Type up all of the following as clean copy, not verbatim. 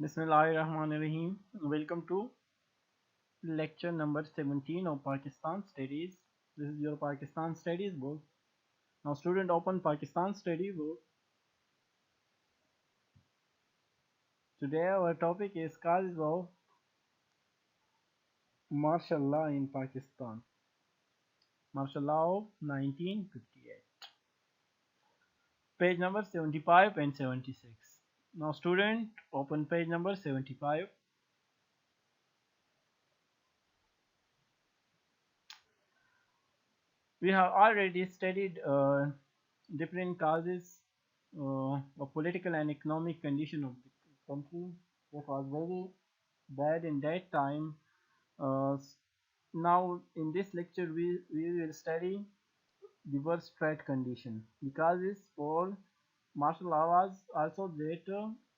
Bismillahirrahmanirrahim. Welcome to lecture number 17 of Pakistan Studies. This is your Pakistan Studies book. Now student open Pakistan Study book. Today our topic is causes of martial law in Pakistan. Martial law of 1958. Page number 75 and 76. Now student open page number 75. We have already studied different causes of political and economic condition of the country that was very bad in that time. Uh, Now in this lecture we will study the worst trade condition. The causes for martial law was also that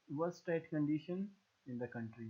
worst trade condition in the country.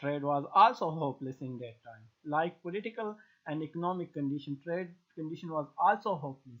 Trade was also hopeless in that time. Like political and economic condition, trade condition was also hopeless.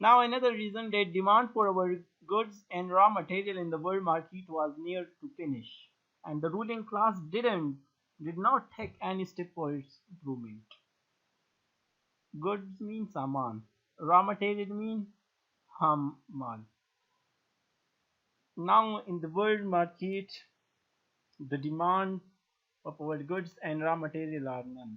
Now another reason that demand for our goods and raw material in the world market was near to finish, and the ruling class did not take any step for its improvement. Goods mean saman, raw material mean mal. Now in the world market, the demand of our goods and raw material are none.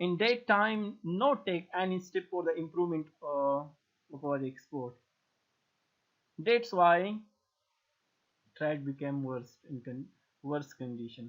in that time not take any step for the improvement of our export. That's why trade became worse condition.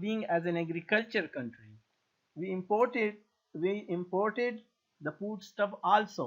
Being as an agriculture country, we imported the food stuff also.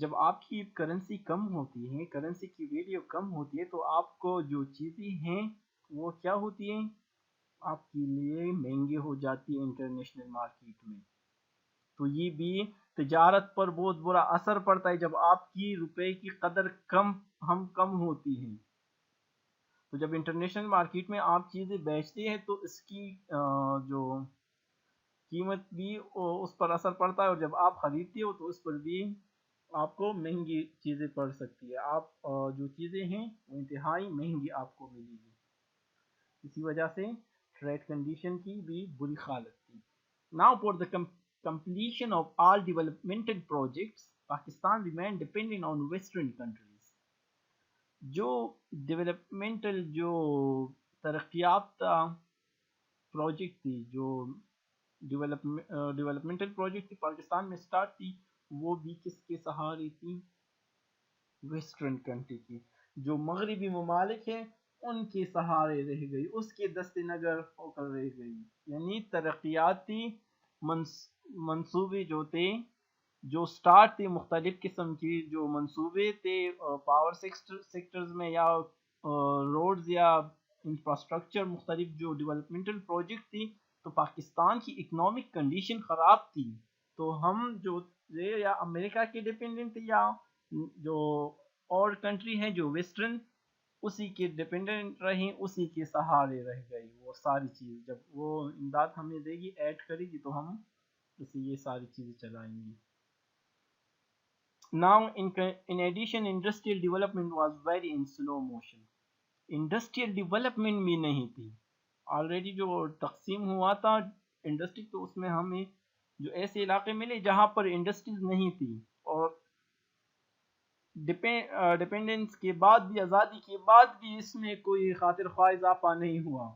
جب آپ کی currency کم ہوتی ہے، currency کی value کم ہوتی ہے، تو آپ کو جو چیزیں ہیں وہ کیا ہوتی ہیں، آپ کے لیے مہنگی ہو جاتی ہے انٹرنیشنل مارکیٹ میں. تو یہ بھی تجارت پر بہت برا اثر پڑتا ہے جب آپ کی روپے کی قدر کم ہوتی ہے. تو جب انٹرنیشنل مارکیٹ میں آپ چیزیں بیچتے ہیں تو اس کی جو قیمت بھی اس پر اثر پڑتا ہے، اور جب آپ خریدتے ہو تو اس پر بھی آپ کو مہنگی چیزیں پڑ سکتی ہے. آپ جو چیزیں ہیں وہ انتہائی مہنگی آپ کو ملے گی. اسی وجہ سے ٹریڈ کنڈیشن کی بھی بری حالت تھی. Now for the completion of all developmental projects, Pakistan remained dependent on Western countries. جو ڈیولپمنٹل جو ترقی یافتہ پروجیکٹ تھی، جو ڈیولپمنٹل پروجیکٹ تھی پاکستان میں سٹارٹ تھی، وہ بھی کس کے سہارے تھی، ویسٹرن کنٹری کی. جو مغربی ممالک ہیں ان کے سہارے رہ گئی، اس کے دست نگر ہو کر رہ گئی. یعنی ترقیاتی منصوبے جو تھے، جو سٹارٹ تھے، مختلف قسم کی جو منصوبے تھے پاور سیکٹرز میں یا روڈز یا انفراسٹرکچر، مختلف جو ڈیولپمنٹل پروجیکٹ تھی، تو پاکستان کی اکنامک کنڈیشن خراب تھی. تو ہم جو یا امریکہ کے ڈیپینڈنٹ تھے یا جو اور کنٹری ہیں جو ویسٹرن، اسی کے ڈیپینڈنٹ رہیں، اسی کے سہارے رہ گئی. وہ ساری چیز جب وہ امداد ہمیں دے گی، ایڈ کرے گی، تو ہم اسے یہ ساری چیزیں چلائیں گی. Now in addition industrial development was very in slow motion. Industrial development بھی نہیں تھی. آلریڈی جو تقسیم ہوا تھا انڈسٹری، تو اس میں ہمیں جو ایسے علاقے ملے جہاں پر انڈسٹریز نہیں تھی، اور ڈیپینڈنس کے بعد بھی، آزادی کے بعد بھی اس میں کوئی خاطر خواہ اضافہ نہیں ہوا.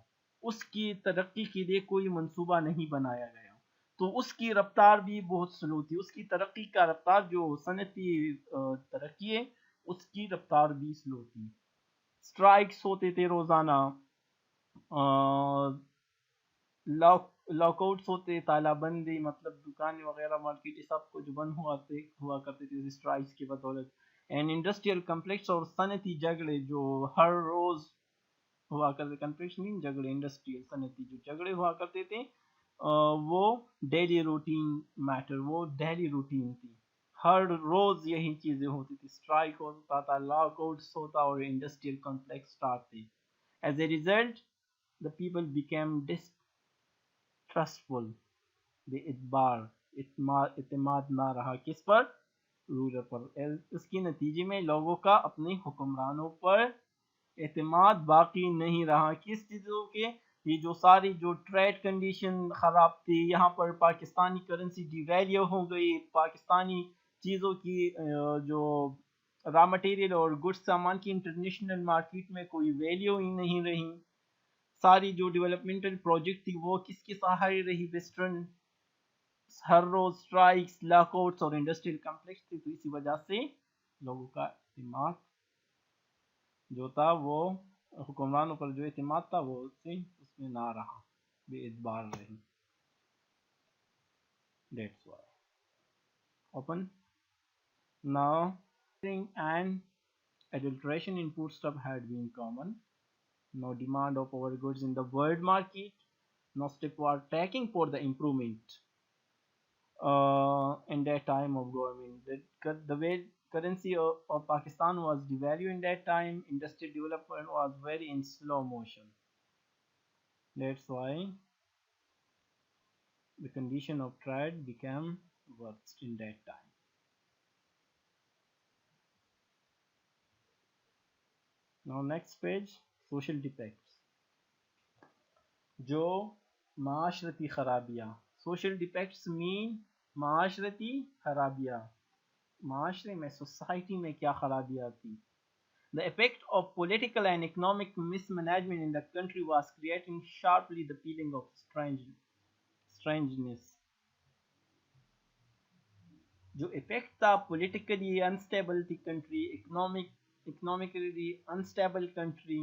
اس کی ترقی کے لیے کوئی منصوبہ نہیں بنایا گیا، تو اس کی رفتار بھی بہت سلو تھی. اس کی ترقی کا رفتار جو صنعتی ترقی ہے، اس کی رفتار بھی سلو تھی. اسٹرائکس ہوتے تھے روزانہ، لاک آؤٹس ہوتے، تالا بندی، مطلب دکانیں وغیرہ مارکیٹ سب کچھ بند ہوا کرتے تھے اسٹرائکس کی بدولت. اینڈ انڈسٹریل کمپلیکس اور صنعتی جھگڑے جو ہر روز ہوا کرتے، کمپلیکس نہیں جھگڑے، انڈسٹریل صنعتی جو جھگڑے ہوا کرتے تھے، وہ ڈیلی روٹین میٹر، وہ ڈیلی روٹین تھی. ہر روز یہی چیزیں ہوتی تھی، اسٹرائک ہوتا تھا، لاک آؤٹس ہوتا اور انڈسٹریل کمپلیکس اسٹارٹ تھی. As a result the people became distrustful. بے اعتماد نہ رہا کس پر، رولر پر. اس کے نتیجے میں لوگوں کا اپنے حکمرانوں پر اعتماد باقی نہیں رہا. کس چیزوں کے، یہ جو ساری جو ٹریڈ کنڈیشن خراب تھی، یہاں پر پاکستانی کرنسی ڈی ویلیو ہو گئی، پاکستانی چیزوں کی جو را مٹیریل اور گڈس سامان کی انٹرنیشنل مارکیٹ میں کوئی ویلیو ہی نہیں رہی. ساری جو ڈیولپمنٹل پروجیکٹ تھی وہ کس کے سہارے رہی، ویسٹرن. ہر روز سٹرائکس، لاک آؤٹس اور انڈسٹریل کمپلیکس تھی. تو اسی وجہ سے لوگوں کا اعتماد جو تھا، وہ حکمرانوں پر جو اعتماد تھا وہ اس میں نہ رہا، بے اعتبار رہی. That's why. Open. Now, and adulteration in foodstuff had been common. No demand of our goods in the world market. No step were taken for the improvement in that time of government. The way currency of Pakistan was devalued in that time, industrial development was very in slow motion. That's why the condition of trade became worse in that time. Now next page, social defects. جو معاشرتی خرابیاں، social defects mean معاشرتی خرابیاں، معاشرے میں، society میں کیا خرابیاں تھی. The effect of political and economic mismanagement in the country was creating sharply the feeling of strangeness. جو افیکٹ تھا پولیٹیکلی انسٹیبل تھی کنٹری، اکنامکلی انسٹیبل کنٹری،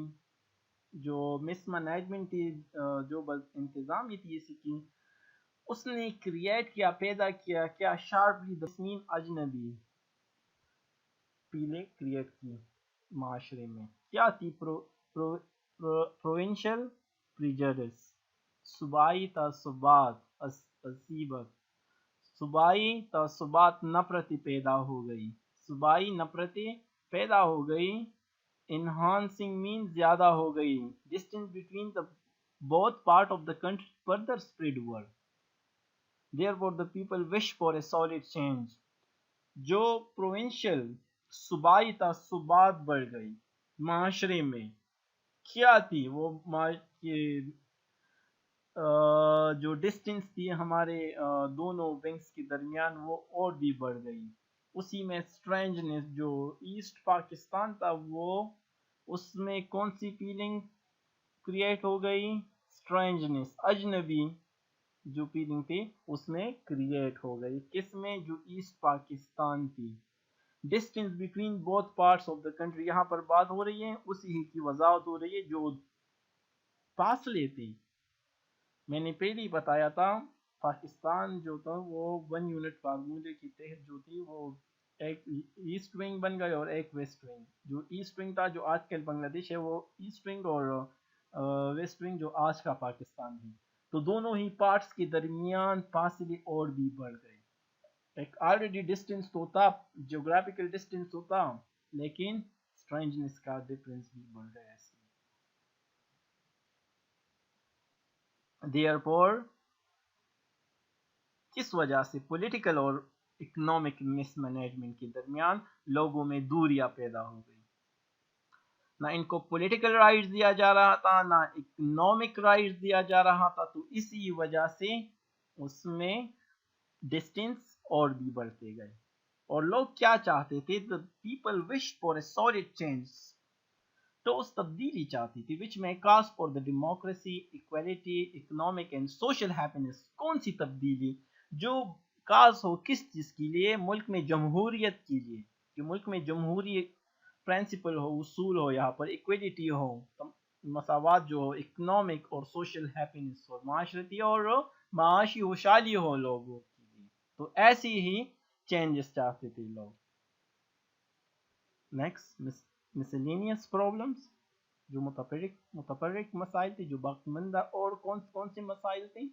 جو مس مینجمنٹ تھی، جو انتظامی تھی اسی کی، اس نے کریٹ کیا، پیدا کیا کیا، شارپلی دسمین اجنبی. پیلے کریٹ کی معاشرے میں. کیا تھی؟ پروونشل پریجڈس، صوبائی تعصبات، عصبیت. صوبائی تعصبات نفرتی پیدا ہو گئی، صوبائی نفرتی پیدا ہو گئی. انہانسنگ مین زیادہ ہو گئی. Distance between the both part of the country further spread word. Therefore the people wish for a solid change. جو پروونشل صوبائی تعصبات بڑھ گئی معاشرے میں، کیا تھی وہ جو ڈسٹینس تھی ہمارے دونوں ونگس کے درمیان وہ اور بھی بڑھ گئی. اسی میں اسٹرینجنس، جو ایسٹ پاکستان تھا وہ اس میں کون سی فیلنگ کریٹ ہو گئی؟ اسٹرینجنس، اجنبی جو فیلنگ تھی اس میں کریٹ ہو گئی. کس میں؟ جو ایسٹ پاکستان تھی. Distance between both parts of the country, یہاں پر بات ہو رہی ہے اسی کی وضاحت ہو رہی ہے. جو فاصلے تھے، میں نے پہلے ہی بتایا تھا، پاکستان جو تھا وہ 1 یونٹ فارمولے کے تحت جو تھی وہ ایک ایسٹ ونگ بن گئی اور ایک ویسٹ ونگ. جو ایسٹ ونگ تھا جو آج کل بنگلہ دیش ہے وہ ایسٹ ونگ، اور ویسٹ ونگ جو آج کا پاکستان ہے. تو دونوں ہی پارٹس کے درمیان فاصلے اور بھی بڑھ گئے. ایک آلریڈی ڈسٹینس تو تھا، جیوگرافیکل ڈسٹینس تو تھا، لیکن اسٹرینجنس کا ڈفرینس بھی بڑھ گیا. دیئرفور کس وجہ سے پولیٹیکل اور اکنامک مس مینجمنٹ کے درمیان لوگوں میں دوریاں پیدا ہو گئی. نہ ان کو پولیٹیکل رائٹس دیا جا رہا تھا، نہ اکنامک رائٹس دیا جا رہا تھا. تو اسی وجہ سے اس میں ڈسٹینس اور بھی بڑھتے گئے. اور لوگ کیا چاہتے تھے؟ the people wish for a solid change. تو اس تبدیلی چاہتی تھی which may cause for the democracy, equality, economic and social happiness. کون سی تبدیلی؟ جو کاز ہو کس چیز کے لیے؟ ملک میں جمہوریت کے لیے. کہ ملک میں جمہوری پرنسپل ہو، اصول ہو، یہاں پر ایکویلٹی ہو، مساوات جو ہو، اکنامک اور سوشل ہیپینس ہو، معاشرتی اور معاشی خوشحالی ہو لوگوں کے لیے. تو ایسی ہی چینجز چاہتے تھے لوگ. نیکسٹ miscellaneous problems، جو متفرق مسائل تھے، جو باقی ماندہ. اور کون سے مسائل تھے؟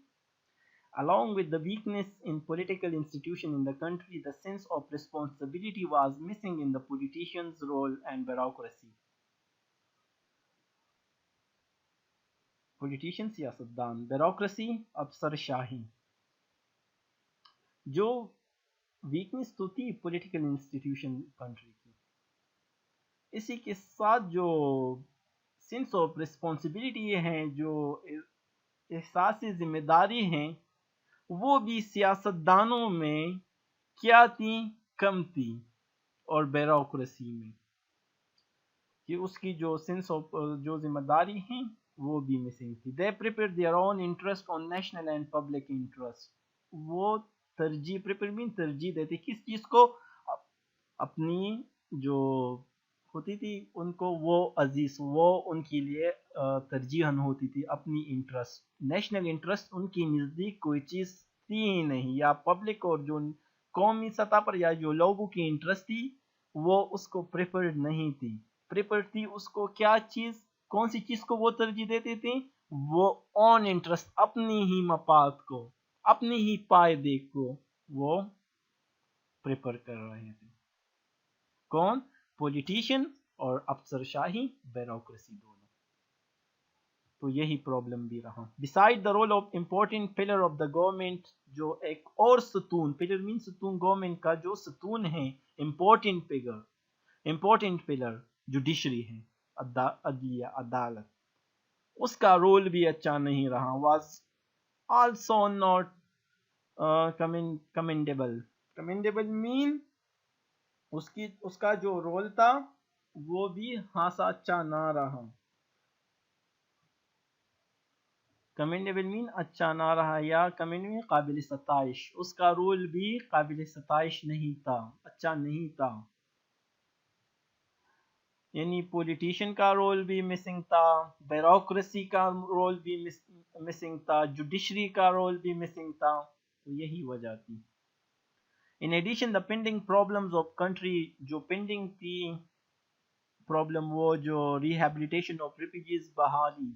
Along with the weakness in political institution in the country, the sense of responsibility was missing in the politicians' role and bureaucracy. Politician سیاستدان، بیوروکریسی افسر شاہی. جو ویکنس تو تھی پولیٹیکل انسٹیٹیوشن کنٹری کی، اسی کے ساتھ جو سینس آف ریسپانسبلٹی ہیں، جو احساس ذمہ داری ہیں، وہ بھی سیاستدانوں میں کیا تھی؟ کم تھی. اور بیوروکریسی میں کہ اس کی جو سینس آف جو ذمہ داری ہیں وہ بھی مسنگ تھی. they prepare their own interest on national and public interest. وہ ترجیح دیتے کس چیز کو؟ اپنی جو ہوتی تھی ان کو وہ عزیز، وہ ان کے لیے ترجیحاً ہوتی تھی اپنی انٹرسٹ. نیشنل انٹرسٹ ان کی نزدیک کوئی چیز تھی ہی نہیں، یا پبلک اور جو قومی سطح پر یا جو لوگوں کی انٹرسٹ تھی وہ اس کو پریفرڈ نہیں تھی. پریفرڈ تھی اس کو کیا چیز؟ کون سی چیز کو وہ ترجیح دیتے تھے؟ وہ اون انٹرسٹ، اپنی ہی مفاد کو، اپنی ہی فائدے کو وہ پریفر کر رہے تھے. کون؟ پولیٹیشین اور افسر شاہی، بیوروکریسی دونوں. تو یہی پرابلم بھی رہا. beside the role of important pillar of the government، جو ایک اور ستون، پلر مین ستون، گورنمنٹ کا جو ستون ہے، امپورٹنٹ پلر جوڈیشری ہے، عدلیہ، عدالت، اس کا رول بھی اچھا نہیں رہا. was also not commendable. commendable mean اس کا جو رول تھا وہ بھی خاصا اچھا نہ رہا. commendable mean اچھا نہ رہا، یا commendable قابل ستائش. اس کا رول بھی قابل ستائش نہیں تھا، اچھا نہیں تھا. یعنی پولیٹیشین کا رول بھی مسنگ تھا، بیوروکریسی کا رول بھی مسنگ تھا، جوڈیشری کا رول بھی مسنگ تھا. تو یہی وجہ تھی. In addition, the pending problems of country جو pending تھی problem وہ جو rehabilitation of refugees بحالی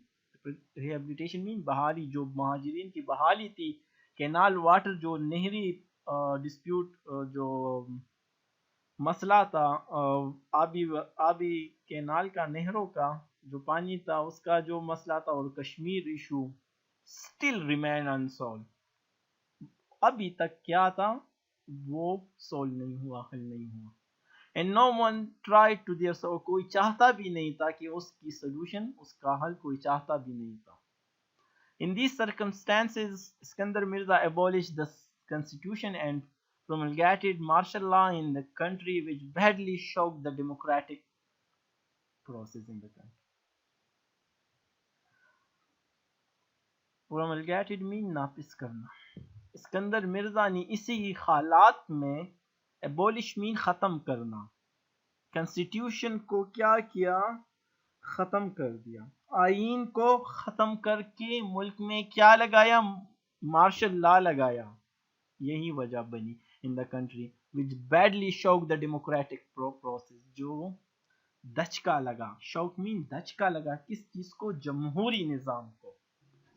rehabilitation mean بحالی جو مہاجرین کی بحالی تھی کینال واٹر جو نہری ڈسپیوٹ جو مسئلہ تھا آبی کینال کا نہروں کا جو پانی تھا اس کا جو مسئلہ تھا اور Kashmir issue still remain unsolved ابھی تک کیا تھا وہ سولو نہیں ہوا حل نہیں ہوا and no one tried to their so کوئی چاہتا بھی نہیں تھا کہ اس کی solution اس کا حل کوئی چاہتا بھی نہیں تھا in these circumstances Iskandar Mirza abolished the constitution and promulgated martial law in the country which badly shocked the democratic process in the country promulgated mean نافذ کرنا اسکندر مرزا نے اسی حالات میں ایبولشمین ختم کرنا کنسٹیٹیوشن کو کیا کیا ختم کر دیا آئین کو ختم کر کے ملک میں کیا لگایا مارشل لا لگایا یہی وجہ بنی in the country which badly shocked the democratic process جو دھچکا لگا شوک مین دھچکا لگا کس چیز کو جمہوری نظام کو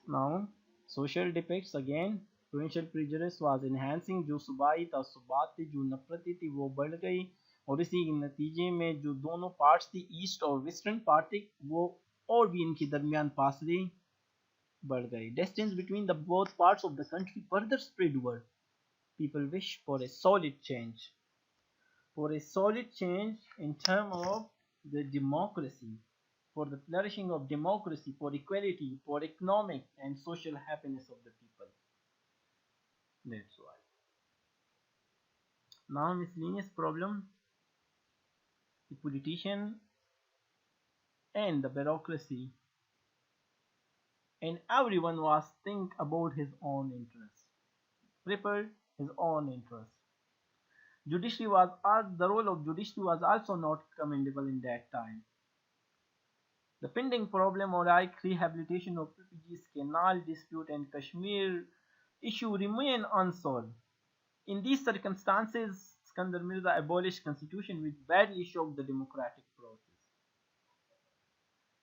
now social defects again provincial prejudice was enhancing جو صوبائی تعصبات تھی جو نفرتی تھی وہ بڑھ گئی اور اسی نتیجے میں جو دونوں پارٹس تھی ایسٹ اور ویسٹرن پارٹی وہ اور بھی ان کے درمیان فاصلے بڑھ گئی distance between the both parts of the country further spread word people wish for a solid change in terms of the democracy for the flourishing of democracy, for equality, for economic and social happiness of the people. That's why. Now miscellaneous problem, the politician and the bureaucracy and everyone was think about his own interest, prepared his own interest. Judiciary was the role of judiciary was also not commendable in that time. The pending problem like rehabilitation of refugees, canal dispute and Kashmir issue remain unsolved. In these circumstances, Iskandar Mirza abolished constitution which badly shocked the democratic process.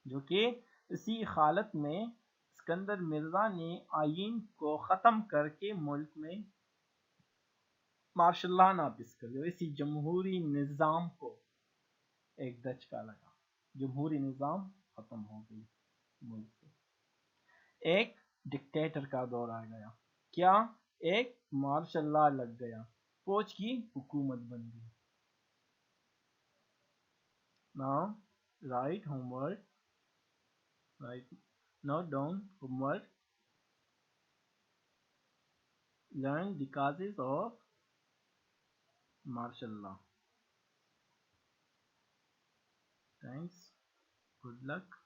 جو کہ اسی حالت میں اسکندر مرزا نے آئین کو ختم کر کے ملک میں مارشل لا نافذ کر دیا اسی جمہوری نظام کو ایک دھچکا لگا جمہوری نظام ختم ہو گئی ملک سے ایک ڈکٹیٹر کا دور آ گیا کیا ایک مارشل لا لگ گیا فوج کی حکومت بن گئی now write homework write note down homework learn the causes of martial law thanks good luck